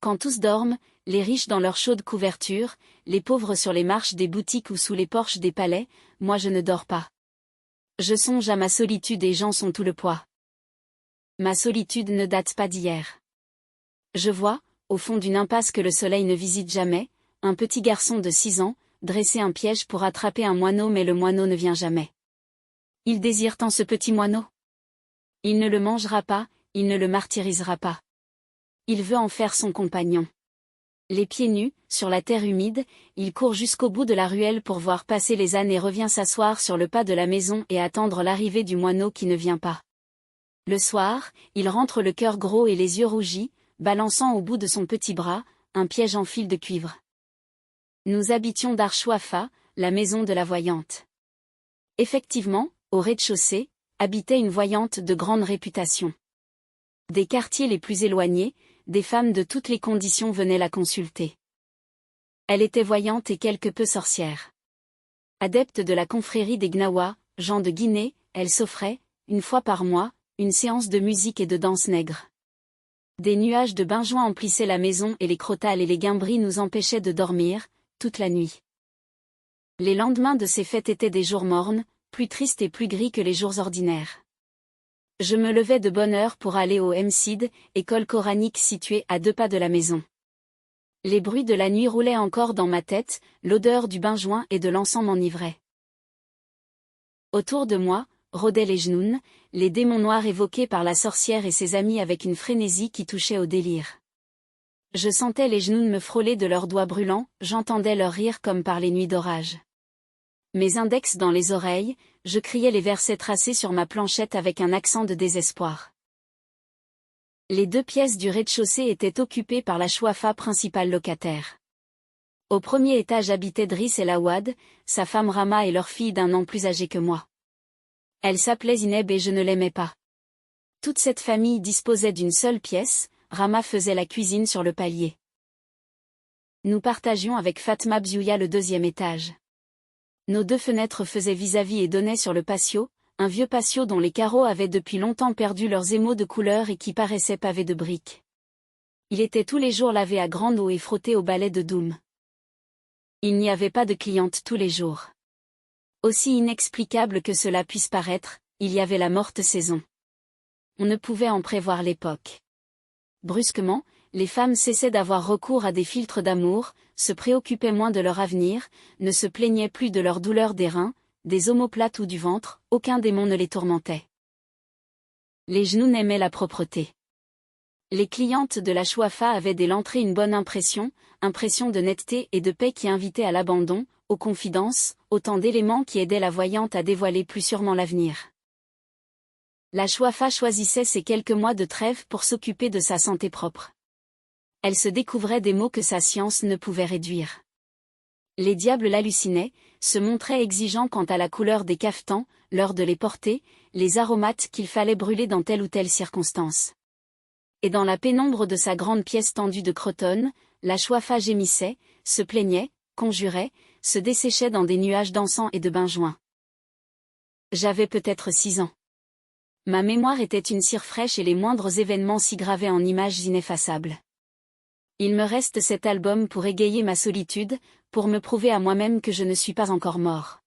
Quand tous dorment, les riches dans leurs chaudes couvertures, les pauvres sur les marches des boutiques ou sous les porches des palais, moi je ne dors pas. Je songe à ma solitude et j'en sens tout le poids. Ma solitude ne date pas d'hier. Je vois, au fond d'une impasse que le soleil ne visite jamais, un petit garçon de 6 ans, dresser un piège pour attraper un moineau mais le moineau ne vient jamais. Il désire tant ce petit moineau. Il ne le mangera pas, il ne le martyrisera pas. Il veut en faire son compagnon. Les pieds nus, sur la terre humide, il court jusqu'au bout de la ruelle pour voir passer les ânes et revient s'asseoir sur le pas de la maison et attendre l'arrivée du moineau qui ne vient pas. Le soir, il rentre le cœur gros et les yeux rougis, balançant au bout de son petit bras, un piège en fil de cuivre. Nous habitions Dar Chouafa, la maison de la voyante. Effectivement, au rez-de-chaussée, habitait une voyante de grande réputation. Des quartiers les plus éloignés, des femmes de toutes les conditions venaient la consulter. Elle était voyante et quelque peu sorcière. Adepte de la confrérie des Gnawa, gens de Guinée, elle s'offrait, une fois par mois, une séance de musique et de danse nègre. Des nuages de benjoin emplissaient la maison et les crotales et les guimbris nous empêchaient de dormir, toute la nuit. Les lendemains de ces fêtes étaient des jours mornes, plus tristes et plus gris que les jours ordinaires. Je me levais de bonne heure pour aller au Msid, école coranique située à 2 pas de la maison. Les bruits de la nuit roulaient encore dans ma tête, l'odeur du benjoin et de l'encens m'enivrait. Autour de moi, rôdaient les genouns, les démons noirs évoqués par la sorcière et ses amis avec une frénésie qui touchait au délire. Je sentais les genouns me frôler de leurs doigts brûlants, j'entendais leur rire comme par les nuits d'orage. Mes index dans les oreilles, je criais les versets tracés sur ma planchette avec un accent de désespoir. Les 2 pièces du rez-de-chaussée étaient occupées par la Chouafa principale locataire. Au premier étage habitaient Driss El Awad, sa femme Rama et leur fille d'1 an plus âgée que moi. Elle s'appelait Zineb et je ne l'aimais pas. Toute cette famille disposait d'une seule pièce, Rama faisait la cuisine sur le palier. Nous partagions avec Fatma Bziouya le 2e étage. Nos 2 fenêtres faisaient vis-à-vis et donnaient sur le patio, un vieux patio dont les carreaux avaient depuis longtemps perdu leurs émaux de couleur et qui paraissait pavé de briques. Il était tous les jours lavé à grande eau et frotté au balai de Doum. Il n'y avait pas de clientes tous les jours. Aussi inexplicable que cela puisse paraître, il y avait la morte saison. On ne pouvait en prévoir l'époque. Brusquement, les femmes cessaient d'avoir recours à des filtres d'amour, se préoccupaient moins de leur avenir, ne se plaignaient plus de leur douleur des reins, des omoplates ou du ventre, aucun démon ne les tourmentait. Les genouns aimaient la propreté. Les clientes de la Chouafa avaient dès l'entrée une bonne impression de netteté et de paix qui invitait à l'abandon, aux confidences, autant d'éléments qui aidaient la voyante à dévoiler plus sûrement l'avenir. La Chouafa choisissait ces quelques mois de trêve pour s'occuper de sa santé propre. Elle se découvrait des maux que sa science ne pouvait réduire. Les diables l'hallucinaient, se montraient exigeants quant à la couleur des cafetans, l'heure de les porter, les aromates qu'il fallait brûler dans telle ou telle circonstance. Et dans la pénombre de sa grande pièce tendue de crotonne, la Chouafa gémissait, se plaignait, conjurait, se desséchait dans des nuages d'encens et de benjoin. J'avais peut-être 6 ans. Ma mémoire était une cire fraîche et les moindres événements s'y gravaient en images ineffaçables. Il me reste cet album pour égayer ma solitude, pour me prouver à moi-même que je ne suis pas encore mort.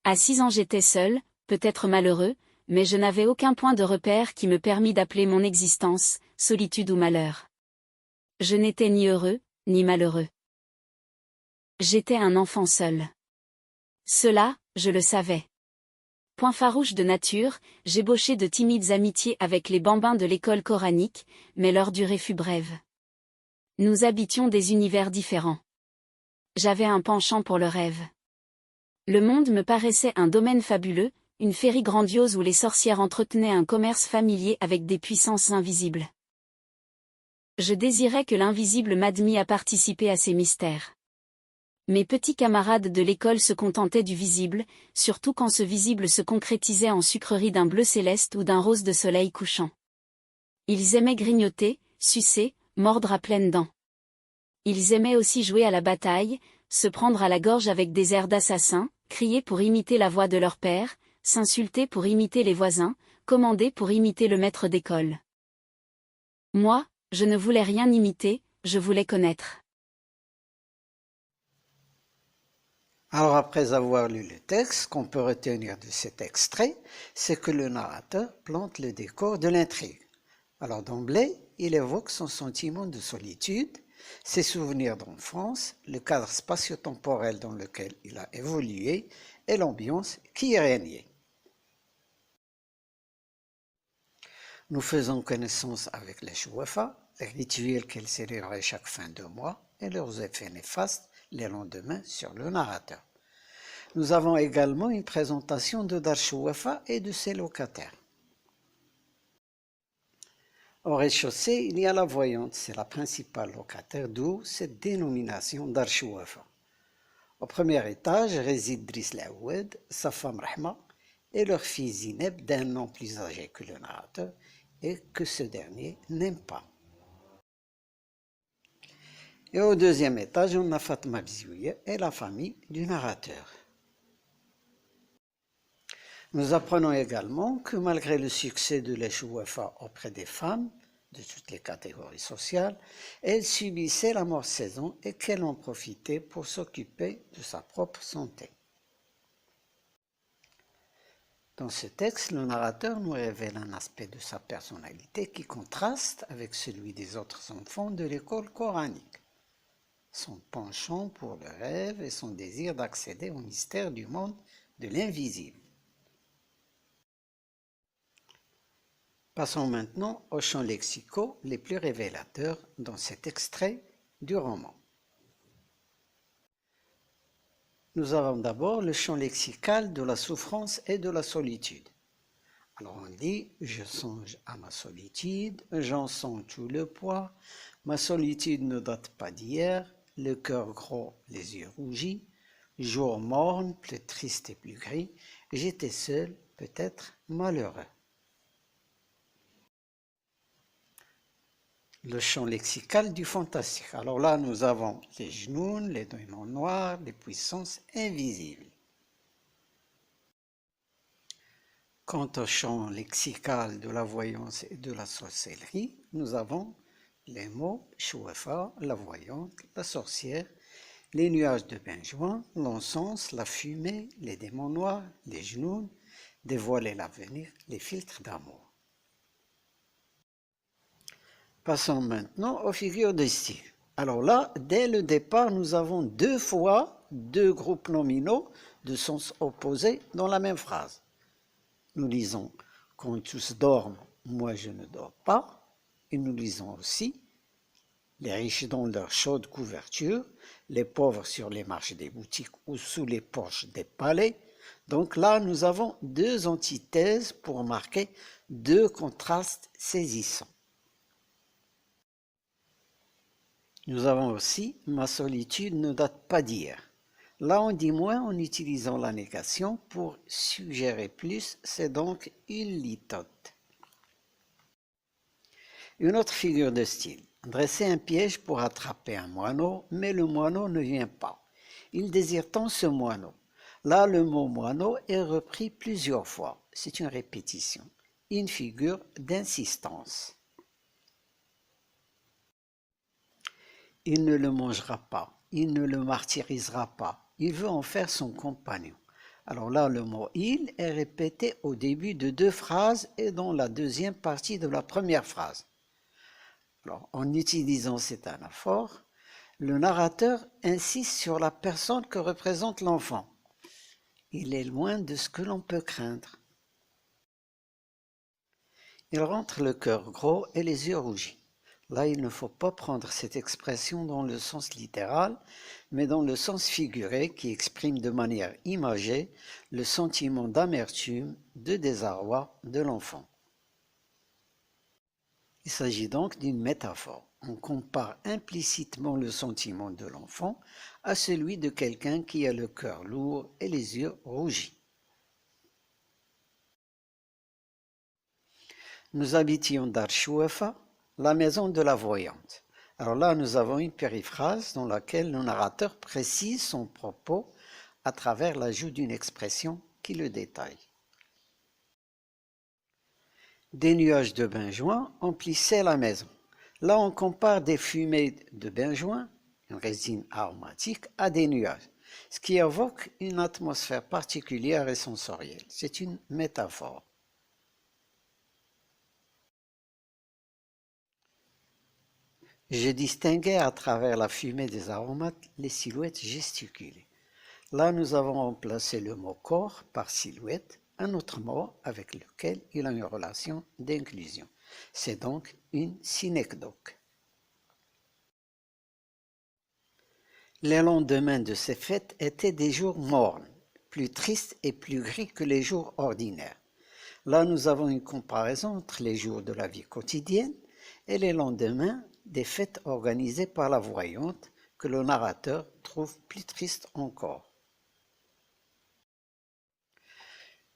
À 6 ans j'étais seul, peut-être malheureux, mais je n'avais aucun point de repère qui me permît d'appeler mon existence, solitude ou malheur. Je n'étais ni heureux, ni malheureux. J'étais un enfant seul. Cela, je le savais. Point farouche de nature, j'ébauchai de timides amitiés avec les bambins de l'école coranique, mais leur durée fut brève. Nous habitions des univers différents. J'avais un penchant pour le rêve. Le monde me paraissait un domaine fabuleux, une féerie grandiose où les sorcières entretenaient un commerce familier avec des puissances invisibles. Je désirais que l'invisible m'admît à participer à ces mystères. Mes petits camarades de l'école se contentaient du visible, surtout quand ce visible se concrétisait en sucreries d'un bleu céleste ou d'un rose de soleil couchant. Ils aimaient grignoter, sucer, mordre à pleines dents. Ils aimaient aussi jouer à la bataille, se prendre à la gorge avec des airs d'assassins, crier pour imiter la voix de leur père, s'insulter pour imiter les voisins, commander pour imiter le maître d'école. Moi, je ne voulais rien imiter, Je voulais connaître. Alors après avoir lu le texte, ce qu'on peut retenir de cet extrait, c'est que le narrateur plante le décor de l'intrigue. Alors d'emblée, il évoque son sentiment de solitude, ses souvenirs d'enfance, le cadre spatio-temporel dans lequel il a évolué et l'ambiance qui y régnait. Nous faisons connaissance avec les Chouafa, les rituels qu'ils célébraient chaque fin de mois et leurs effets néfastes les lendemains sur le narrateur. Nous avons également une présentation de Dar Chouafa et de ses locataires. Au rez-de-chaussée, il y a la voyante, c'est la principale locataire, d'où cette dénomination Dar Chouafa. Au premier étage réside Driss Laoued, sa femme Rahma et leur fille Zineb, d'un an plus âgé que le narrateur et que ce dernier n'aime pas. Et au deuxième étage, on a Fatma Bzouya et la famille du narrateur. Nous apprenons également que malgré le succès de l'Echouafa auprès des femmes de toutes les catégories sociales, elle subissait la mort-saison et qu'elle en profitait pour s'occuper de sa propre santé. Dans ce texte, le narrateur nous révèle un aspect de sa personnalité qui contraste avec celui des autres enfants de l'école coranique. Son penchant pour le rêve et son désir d'accéder au mystère du monde de l'invisible. Passons maintenant aux champs lexicaux les plus révélateurs dans cet extrait du roman. Nous avons d'abord le champ lexical de la souffrance et de la solitude. Alors on dit « je songe à ma solitude, j'en sens tout le poids, ma solitude ne date pas d'hier, le cœur gros, les yeux rougis, jour morne, plus triste et plus gris, j'étais seul, peut-être malheureux. » Le champ lexical du fantastique. Alors là, nous avons les genoux, les démons noirs, les puissances invisibles. Quant au champ lexical de la voyance et de la sorcellerie, nous avons les mots chouafa, la voyante, la sorcière, les nuages de benjoin, l'encens, la fumée, les démons noirs, les genoux, dévoiler l'avenir, les filtres d'amour. Passons maintenant aux figures de style. Alors là, dès le départ, nous avons deux fois deux groupes nominaux de sens opposés dans la même phrase. Nous lisons « Quand tous dorment, moi je ne dors pas » et nous lisons aussi « Les riches dans leur chaude couverture, les pauvres sur les marches des boutiques ou sous les porches des palais ». Donc là, nous avons deux antithèses pour marquer deux contrastes saisissants. Nous avons aussi « ma solitude ne date pas d'hier ». Là, on dit moins en utilisant la négation pour suggérer plus, c'est donc « il litote ». Une autre figure de style. Dresser un piège pour attraper un moineau, mais le moineau ne vient pas. Il désire tant ce moineau. Là, le mot moineau est repris plusieurs fois. C'est une répétition, une figure d'insistance. Il ne le mangera pas, il ne le martyrisera pas, il veut en faire son compagnon. Alors là, le mot « il » est répété au début de deux phrases et dans la deuxième partie de la première phrase. Alors, en utilisant cet anaphore, le narrateur insiste sur la personne que représente l'enfant. Il est loin de ce que l'on peut craindre. Il rentre le cœur gros et les yeux rougis. Là, il ne faut pas prendre cette expression dans le sens littéral, mais dans le sens figuré qui exprime de manière imagée le sentiment d'amertume, de désarroi de l'enfant. Il s'agit donc d'une métaphore. On compare implicitement le sentiment de l'enfant à celui de quelqu'un qui a le cœur lourd et les yeux rougis. Nous habitions Dar Chouafa, la maison de la voyante. Alors là, nous avons une périphrase dans laquelle le narrateur précise son propos à travers l'ajout d'une expression qui le détaille. Des nuages de benjoin emplissaient la maison. Là, on compare des fumées de benjoin, une résine aromatique, à des nuages, ce qui évoque une atmosphère particulière et sensorielle. C'est une métaphore. Je distinguais à travers la fumée des aromates les silhouettes gesticulées. Là, nous avons remplacé le mot corps par silhouette, un autre mot avec lequel il a une relation d'inclusion. C'est donc une synecdoque. Les lendemains de ces fêtes étaient des jours mornes, plus tristes et plus gris que les jours ordinaires. Là, nous avons une comparaison entre les jours de la vie quotidienne et les lendemains des fêtes organisées par la voyante que le narrateur trouve plus triste encore.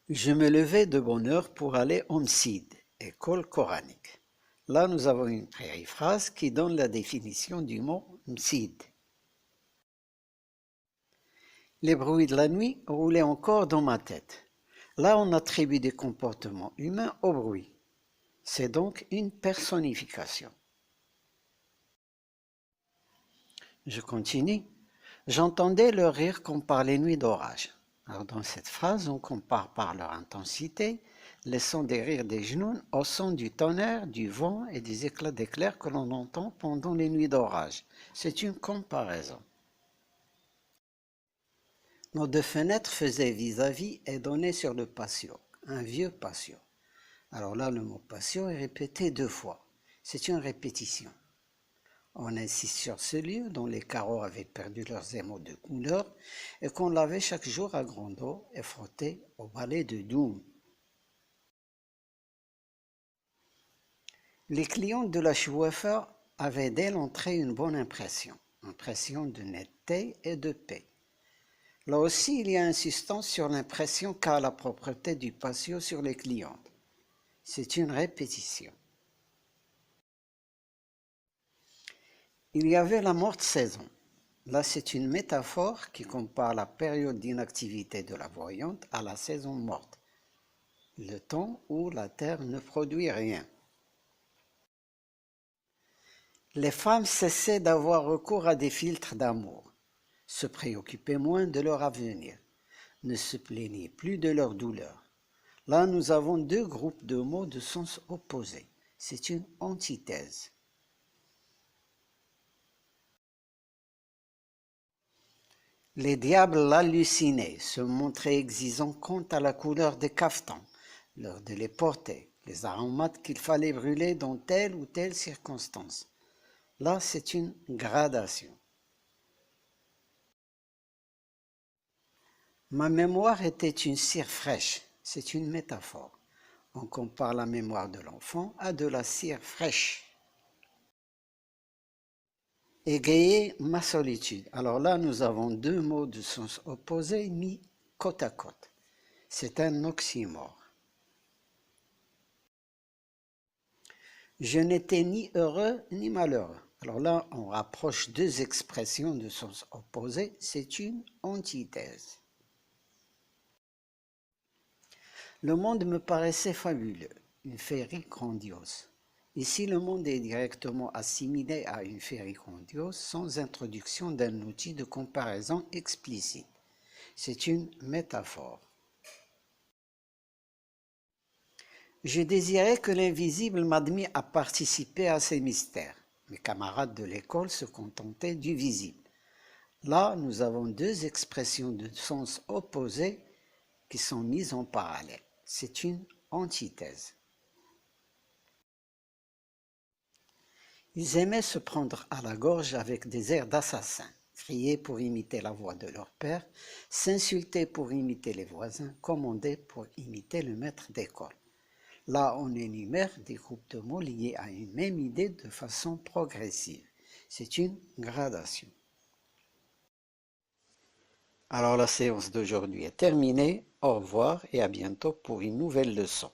Je me levai de bonne heure pour aller au Msid, école coranique. Là, nous avons une périphrase qui donne la définition du mot Msid. Les bruits de la nuit roulaient encore dans ma tête. Là, on attribue des comportements humains au bruit. C'est donc une personnification. Je continue. J'entendais leur rire comme par les nuits d'orage. Alors dans cette phrase, on compare par leur intensité les sons des rires des genoux au son du tonnerre, du vent et des éclats d'éclairs que l'on entend pendant les nuits d'orage. C'est une comparaison. Nos deux fenêtres faisaient vis-à-vis et donnaient sur le patio, un vieux patio. Alors là, le mot patio est répété 2 fois. C'est une répétition. On insiste sur ce lieu dont les carreaux avaient perdu leurs émaux de couleur et qu'on lavait chaque jour à grande eau et frottait au balai de Doum. Les clients de la Schweffer avaient dès l'entrée une bonne impression de netteté et de paix. Là aussi, il y a insistance sur l'impression qu'a la propreté du patio sur les clientes. C'est une répétition. Il y avait la morte saison. Là, c'est une métaphore qui compare la période d'inactivité de la voyante à la saison morte, le temps où la terre ne produit rien. Les femmes cessaient d'avoir recours à des filtres d'amour, se préoccupaient moins de leur avenir, ne se plaignaient plus de leur douleur. Là, nous avons 2 groupes de mots de sens opposés. C'est une antithèse. Les diables hallucinaient, se montraient exigeants quant à la couleur des cafetans, l'heure de les porter, les aromates qu'il fallait brûler dans telle ou telle circonstance. Là, c'est une gradation. Ma mémoire était une cire fraîche, c'est une métaphore. On compare la mémoire de l'enfant à de la cire fraîche. Égayer ma solitude. Alors là, nous avons 2 mots de sens opposés mis côte à côte. C'est un oxymore. Je n'étais ni heureux ni malheureux. Alors là, on rapproche 2 expressions de sens opposés. C'est une antithèse. Le monde me paraissait fabuleux, une féerie grandiose. Ici, le monde est directement assimilé à une féerie grandiose sans introduction d'un outil de comparaison explicite. C'est une métaphore. Je désirais que l'invisible m'admît à participer à ces mystères. Mes camarades de l'école se contentaient du visible. Là, nous avons 2 expressions de sens opposés qui sont mises en parallèle. C'est une antithèse. Ils aimaient se prendre à la gorge avec des airs d'assassins, crier pour imiter la voix de leur père, s'insulter pour imiter les voisins, commander pour imiter le maître d'école. Là, on énumère des groupes de mots liés à une même idée de façon progressive. C'est une gradation. Alors la séance d'aujourd'hui est terminée. Au revoir et à bientôt pour une nouvelle leçon.